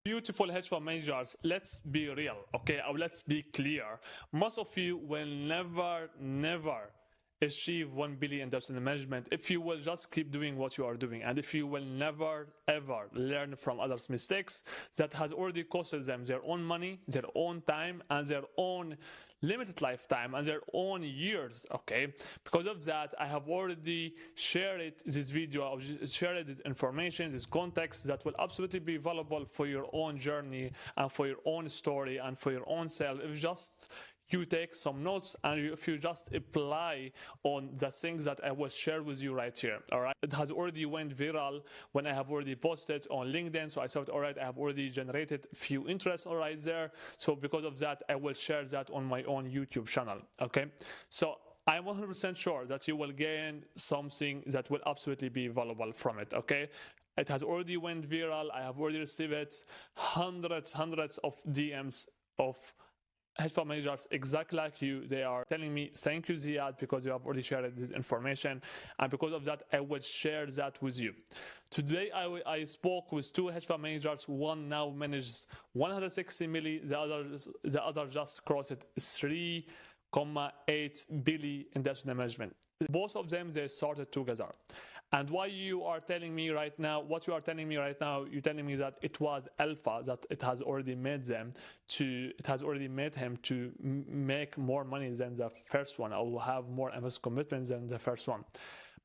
Beautiful hedge fund managers, let's be real, okay? Or let's be clear. Most of you will never achieve 1 billion in under management if you will just keep doing what you are doing, and if you will never ever learn from others' mistakes that has already costed them their own money, their own time, and their own limited lifetime and their own years. Okay, because of that, I have already shared this video, I've shared this information, this context that will absolutely be valuable for your own journey and for your own story and for your own self. If just you take some notes and if you just apply on the things that I will share with you right here. All right, it has already went viral when I have already posted on LinkedIn, so I thought, all right, I have already generated a few interests all right there, so because of that I will share that on my own YouTube channel. Okay, so I'm 100% sure that you will gain something that will absolutely be valuable from it. Okay, it has already went viral. I have already received hundreds of DMs of hedge fund managers exactly like you. They are telling me, thank you Ziad, because you have already shared this information, and because of that I will share that with you. Today I spoke with two hedge fund managers. One now manages 160 million, the other just crossed 3.8 billion in investment management. Both of them, they started together. And why you are telling me right now, what you are telling me right now, you're telling me that it was alpha, that it has already made him to make more money than the first one, or have more investment commitments than the first one.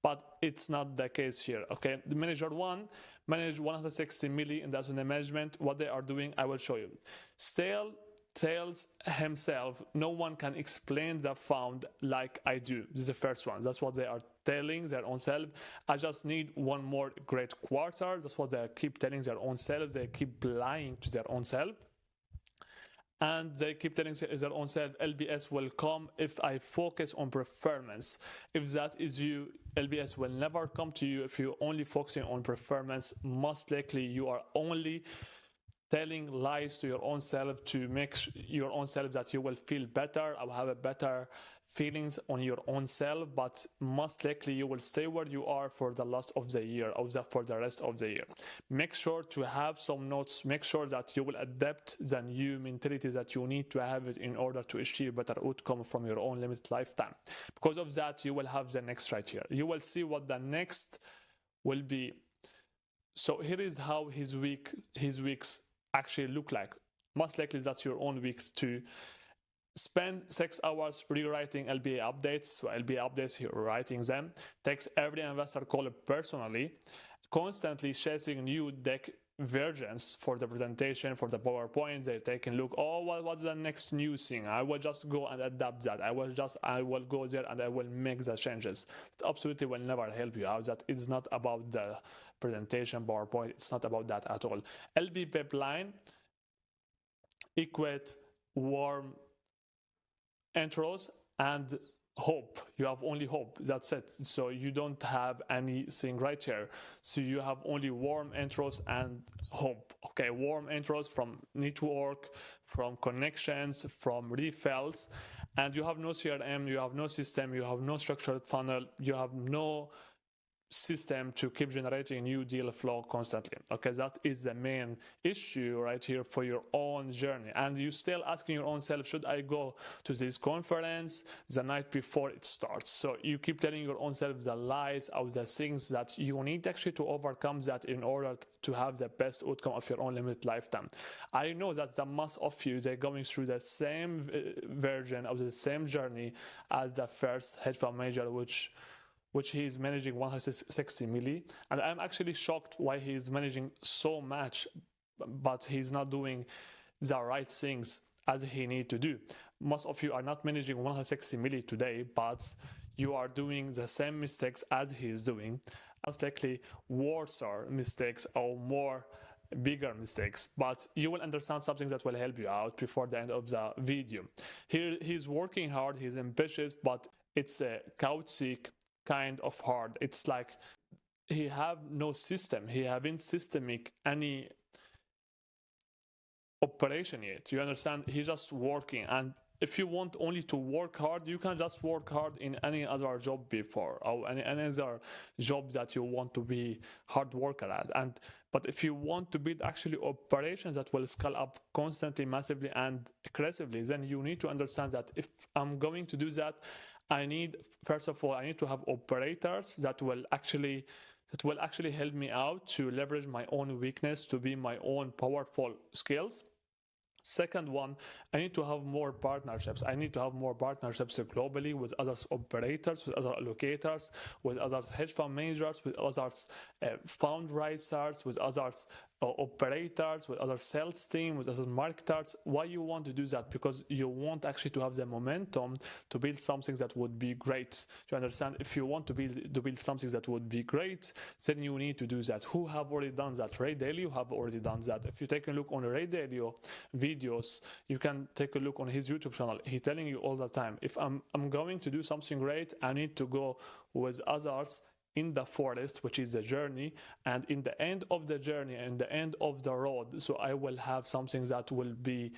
But it's not the case here. Okay, the manager one managed 160 million in investment management. What they are doing, I will show you. Still tells himself, no one can explain the fund like I do. This is the first one. That's what they are telling their own self. I just need one more great quarter. That's what they keep telling their own self. They keep lying to their own self. And they keep telling their own self, LBS will come if I focus on performance. If that is you, LBS will never come to you if you're only focusing on performance. Most likely you are only telling lies to your own self to make your own self that you will feel better or have a better feelings on your own self, but most likely you will stay where you are for the last of the year or for the rest of the year. Make sure to have some notes. Make sure that you will adapt the new mentality that you need to have it in order to achieve better outcome from your own limited lifetime. Because of that, you will have the next right here. You will see what the next will be. So here is how his weeks actually look like. Most likely that's your own weeks. To spend 6 hours rewriting LBA updates. So LBA updates, you're writing them. Takes every investor call personally. Constantly chasing new deck versions for the presentation, for the PowerPoint. They're taking a look, oh, what's the next new thing? I will just go and adapt that. I will go there and I will make the changes. It absolutely will never help you out. That it's not about the presentation, PowerPoint. It's not about that at all. LB pipeline equate warm intros and hope. You have only hope. That's it. So you don't have anything right here. So you have only warm intros and hope. Okay, warm intros from network, from connections, from refills, and you have no CRM, you have no system, you have no structured funnel, you have no system to keep generating new deal flow constantly. Okay, that is the main issue right here for your own journey. And you still asking your own self, should I go to this conference the night before it starts? So you keep telling your own self the lies of the things that you need actually to overcome that in order to have the best outcome of your own limited lifetime. I know that the most of you, they're going through the same version of the same journey as the first hedge fund manager, which he is managing 160 million, and I'm actually shocked why he is managing so much, but he's not doing the right things as he need to do. Most of you are not managing 160 million today, but you are doing the same mistakes as he is doing. Most likely worse mistakes or more bigger mistakes, but you will understand something that will help you out before the end of the video. Here he's working hard, he's ambitious, but it's a chaotic kind of hard. It's like he have no system. He haven't systemic any operation yet. You understand? He's just working, and if you want only to work hard, you can just work hard in any other job before, or any other job that you want to be hard worker at. But if you want to build actually operations that will scale up constantly, massively, and aggressively, then you need to understand that if I'm going to do that, first of all, I need to have operators that will actually help me out to leverage my own weakness to be my own powerful skills. Second one, I need to have more partnerships. I need to have more partnerships globally with other operators, with other allocators, with other hedge fund managers, with other fundraisers, with other operators, with other sales team, with other marketers. Why you want to do that? Because you want actually to have the momentum to build something that would be great. You understand? If you want to build something that would be great, then you need to do that. Who have already done that? Ray Dalio have already done that. If you take a look on Ray Dalio videos, you can take a look on his YouTube channel. He's telling you all the time, if I'm going to do something great, I need to go with others in the forest, which is the journey, and in the end of the journey and the end of the road, so I will have something that will be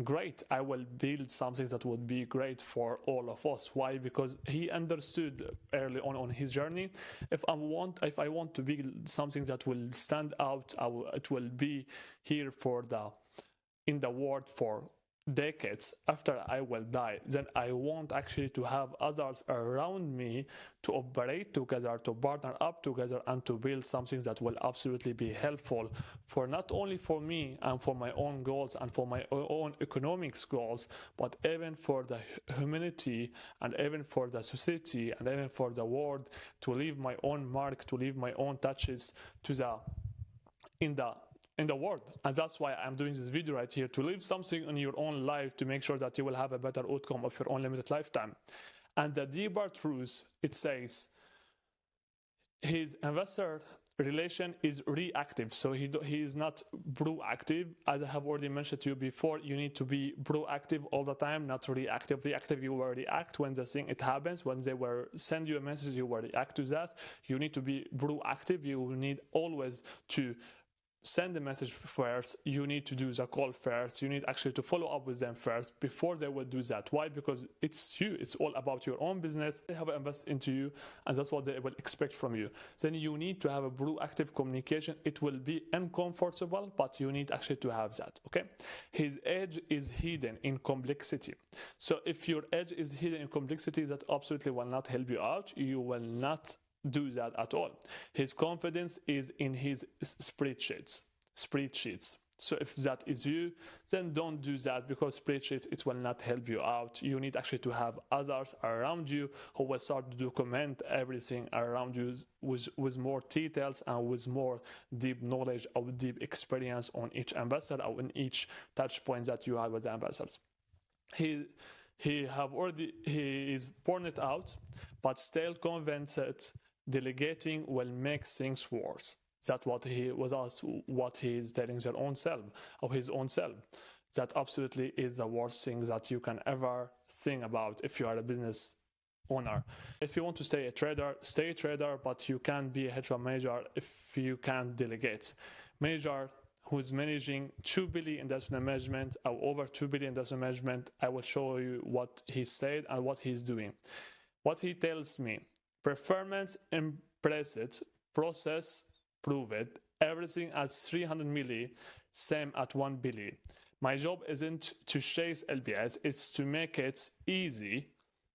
great. I will build something that would be great for all of us. Why? Because he understood early on his journey, if I want to build something that will stand out, it will be here in the world for decades after I will die, then I want actually to have others around me to operate together, to partner up together, and to build something that will absolutely be helpful for not only for me and for my own goals and for my own economics goals, but even for the humanity and even for the society and even for the world, to leave my own mark, to leave my own touches in the world. And that's why I'm doing this video right here, to leave something in your own life to make sure that you will have a better outcome of your own limited lifetime. And the deeper truth, it says his investor relation is reactive, so he is not proactive. As I have already mentioned to you before, you need to be proactive all the time, not reactive. Reactive, you will react when the thing it happens, when they will send you a message, you will react to that. You need to be proactive. You will need always to send the message first. You need to do the call first. You need actually to follow up with them first before they will do that. Why? Because it's you. It's all about your own business. They have invested into you, and that's what they will expect from you. Then you need to have a proactive communication. It will be uncomfortable, but you need actually to have that. Okay. His edge is hidden in complexity. So if your edge is hidden in complexity, that absolutely will not help you out. You will not do that at all. His confidence is in his spreadsheets. So if that is you, then don't do that, because spreadsheets, it will not help you out. You need actually to have others around you who will start to document everything around you with more details and with more deep knowledge or deep experience on each investor or in each touch point that you have with the investors. He is born it out, but still convinced delegating will make things worse. That's what he was asked, what he is telling their own self or his own self. That absolutely is the worst thing that you can ever think about if you are a business owner. If you want to stay a trader, stay a trader, but you can't be a hedge fund manager if you can't delegate. Manager who's managing 2 billion investment management or over 2 billion investment management, I will show you what he said and what he's doing. What he tells me: performance impressed, process proved, everything at 300 milli, same at 1 billion. My job isn't to chase LBS, it's to make it easy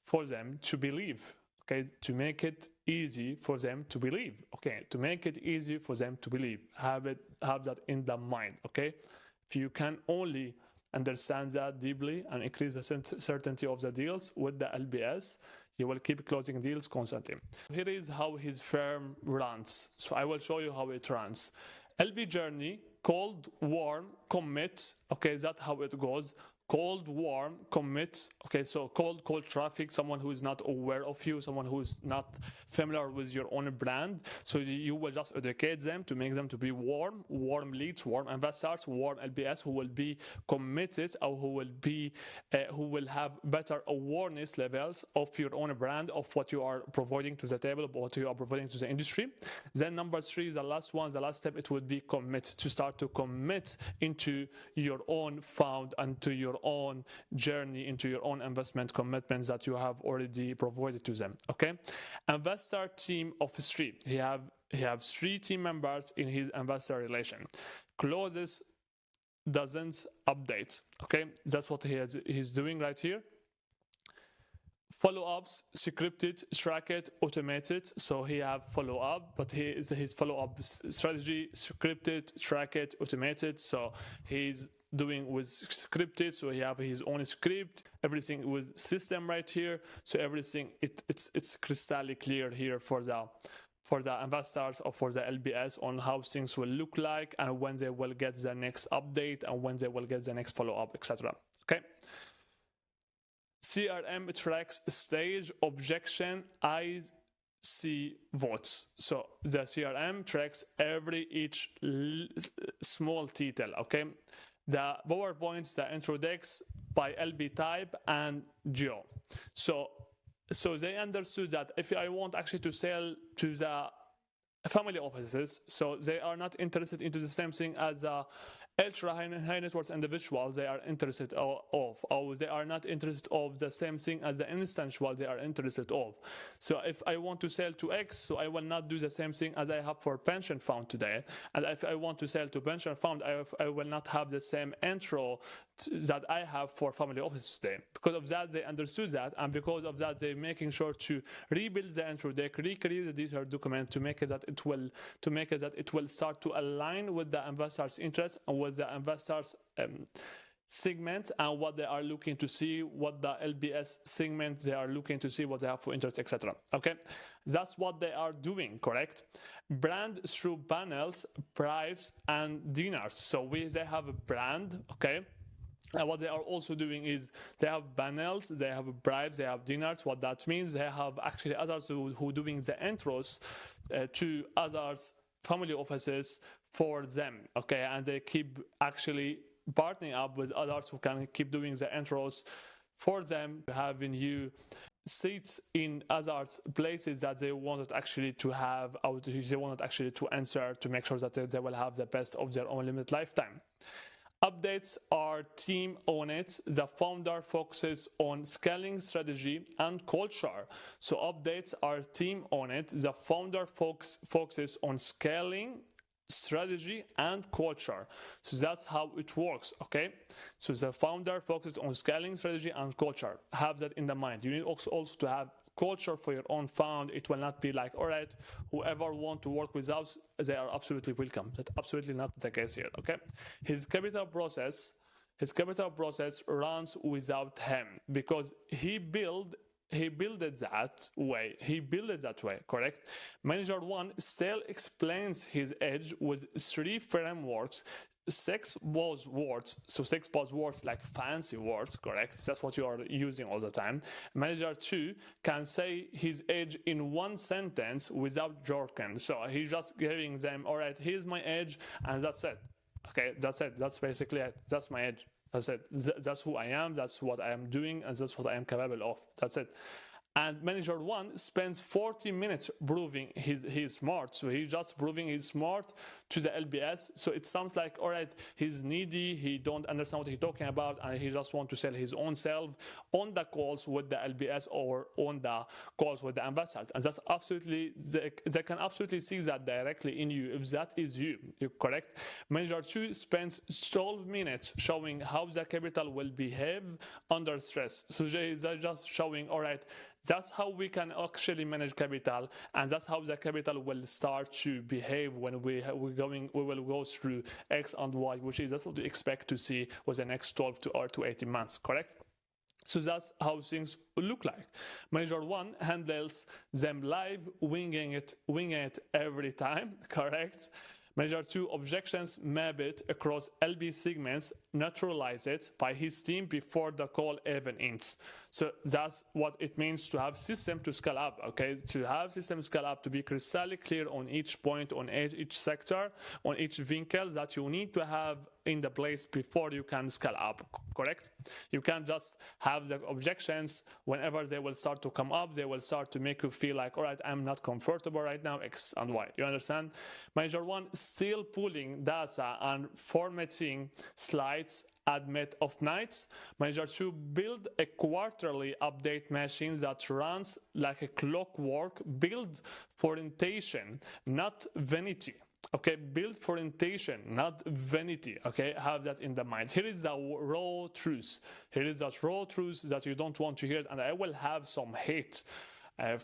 for them to believe. Okay, to make it easy for them to believe. Okay, to make it easy for them to believe. Have that in the mind. Okay, if you can only understand that deeply and increase the certainty of the deals with the LBS, you will keep closing deals constantly. Here is how his firm runs. So I will show you how it runs. LB journey, cold, warm, commit. Okay, that's how it goes. Cold, warm, commit. Okay, so cold traffic, someone who is not aware of you, someone who is not familiar with your own brand. So you will just educate them to make them to be warm leads, warm investors, warm LBS who will be committed or who will have better awareness levels of your own brand, of what you are providing to the table, of what you are providing to the industry. Then number 3, the last step, it would be commit, to start to commit into your own fund and to your own journey, into your own investment commitments that you have already provided to them. Okay, investor team of 3. He have 3 team members in his investor relation. Closes dozens updates. Okay, that's what he's doing right here. Follow-ups, scripted, tracked, automated. So he have follow-up, but his follow-up strategy scripted, tracked, automated. So he's doing with scripted, so he have his own script, everything with system right here. So everything it's crystal clear here for the investors or for the LBS on how things will look like and when they will get the next update and when they will get the next follow-up, etc. Okay. CRM tracks stage, objection, IC votes. So the CRM tracks each small detail. Okay. The PowerPoints, the intro decks by LB type and geo. So they understood that if I want actually to sell to the family offices, so they are not interested into the same thing as the ultra high net worth individuals they are interested of, or they are not interested of the same thing as the instantial they are interested of. So if I want to sell to X, so I will not do the same thing as I have for pension fund today. And if I want to sell to pension fund, I will not have the same intro that I have for family office today. Because of that, they understood that, and because of that, they're making sure to rebuild the intro deck, recreate the detailed document to make it that it will start to align with the investors' interest and with the investors' segment and what they are looking to see, what the LBS segment they are looking to see, what they have for interest, etc. Okay, that's what they are doing, correct? Brand through panels, bribes, and dinners. So they have a brand, okay? And what they are also doing is they have panels, they have bribes, they have dinners. What that means, they have actually others who doing the intros to others' family offices for them, okay? And they keep actually partnering up with others who can keep doing the intros for them, having you seats in other places that they wanted actually to have, or they wanted actually to answer to make sure that they will have the best of their own limited lifetime. Updates are team on it. The founder focuses on scaling strategy and culture. So updates are team on it. The founder focuses on scaling strategy and culture. So that's how it works, okay? So the founder focuses on scaling strategy and culture. Have that in the mind. You need also to have culture for your own fund. It will not be like, all right, whoever want to work with us, they are absolutely welcome. That's absolutely not the case here, okay? His capital process runs without him because he built it that way, correct? Manager 1 still explains his edge with 3 frameworks, 6 buzzwords. So 6 buzzwords like fancy words, correct? That's what you are using all the time. Manager 2 can say his edge in 1 sentence without jargon. So he's just giving them, all right, here's my edge, and that's it. Okay, that's it. That's basically it. That's my edge. That's it. That's who I am. That's what I am doing, and that's what I am capable of. That's it. And manager 1 spends 40 minutes proving he's smart. So he's just proving he's smart to the LBS. So it sounds like, all right, he's needy, he don't understand what he's talking about, and he just want to sell his own self on the calls with the LBS or on the calls with the investors. And that's absolutely, they can absolutely see that directly in you if that is you, you're correct. Manager 2 spends 12 minutes showing how the capital will behave under stress. So they're just showing, all right, that's how we can actually manage capital, and that's how the capital will start to behave when we will go through X and Y, which is that's what we expect to see with the next 12 to 18 months, correct? So that's how things look like. Manager 1 handles them live, winging it every time, correct? Manager 2 objections map it across LB segments, neutralize it by his team before the call even ends. So that's what it means to have system to scale up, okay? To have system scale up, to be crystal clear on each point, on each sector, on each vehicle that you need to have in the place before you can scale up, correct? You can't just have the objections whenever they will start to come up, they will start to make you feel like, all right, I'm not comfortable right now, X and Y. You understand? Manager 1 still pulling data and formatting slides admit of nights. Manager 2, build a quarterly update machine that runs like a clockwork, build for intention, not vanity. Okay, build for intention, not vanity. Okay, have that in the mind. Here is the raw truth. Here is that raw truth that you don't want to hear, and I will have some hate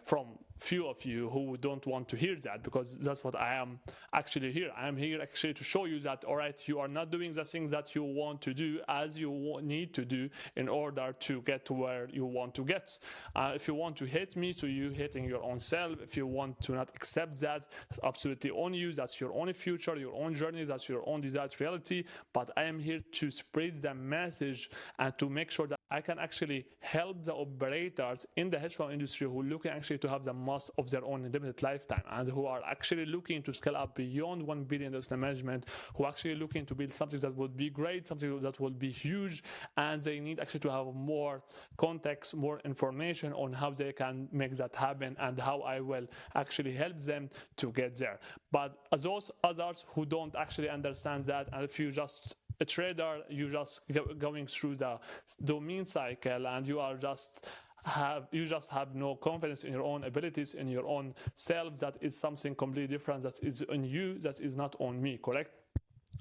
from few of you who don't want to hear that, because that's what I am actually here. I am here actually to show you that, all right, you are not doing the things that you want to do as you need to do in order to get to where you want to get. If you want to hate me, so you hating your own self. If you want to not accept that, it's absolutely on you. That's your own future, your own journey, that's your own desired reality. But I am here to spread the message and to make sure that I can actually help the operators in the hedge fund industry who are looking actually to have the most of their own limited lifetime, and who are actually looking to scale up beyond $1 billion in management, who are actually looking to build something that would be great, something that will be huge, and they need actually to have more context, more information on how they can make that happen and how I will actually help them to get there. But as those others who don't actually understand that, and if you just a trader, you just going through the domain cycle, and you just have no confidence in your own abilities, in your own self. That is something completely different. That is on you. That is not on me. Correct?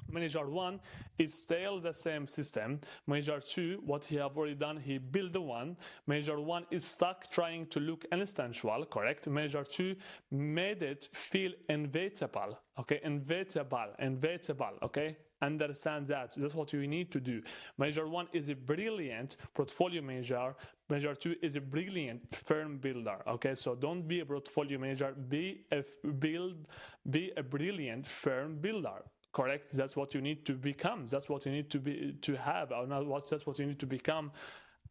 Manager 1 is still the same system. Manager 2, what he have already done, he built the one. Manager 1 is stuck trying to look instinctual, correct? Manager 2 made it feel inevitable, okay? Inevitable, okay? Understand that. That's what you need to do. Manager 1 is a brilliant portfolio manager. Manager 2 is a brilliant firm builder, okay? So don't be a portfolio manager, be a brilliant firm builder. Correct? That's what you need to become. That's what you need to have, or not. That's what you need to become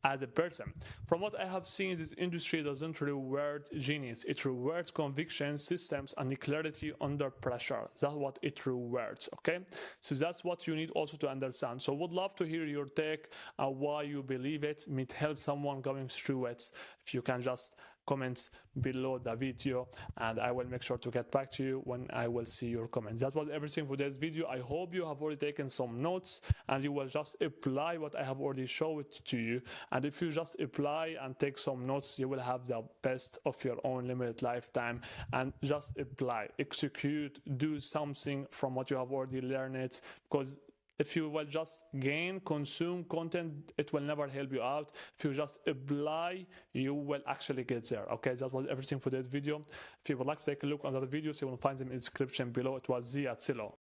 as a person. From what I have seen, this industry doesn't reward genius. It rewards conviction, systems, and clarity under pressure. That's what it rewards. Okay, so that's what you need also to understand. So would love to hear your take on why you believe it. Might help someone going through it. If you can just comments below the video, and I will make sure to get back to you when I will see your comments. That was everything for this video. I hope you have already taken some notes and you will just apply what I have already showed to you. And if you just apply and take some notes, you will have the best of your own limited lifetime. And just apply, execute, do something from what you have already learned, because if you will just consume content, it will never help you out. If you just apply, you will actually get there. Okay, that was everything for this video. If you would like to take a look at other videos, you will find them in the description below. It was Ziad, Selo.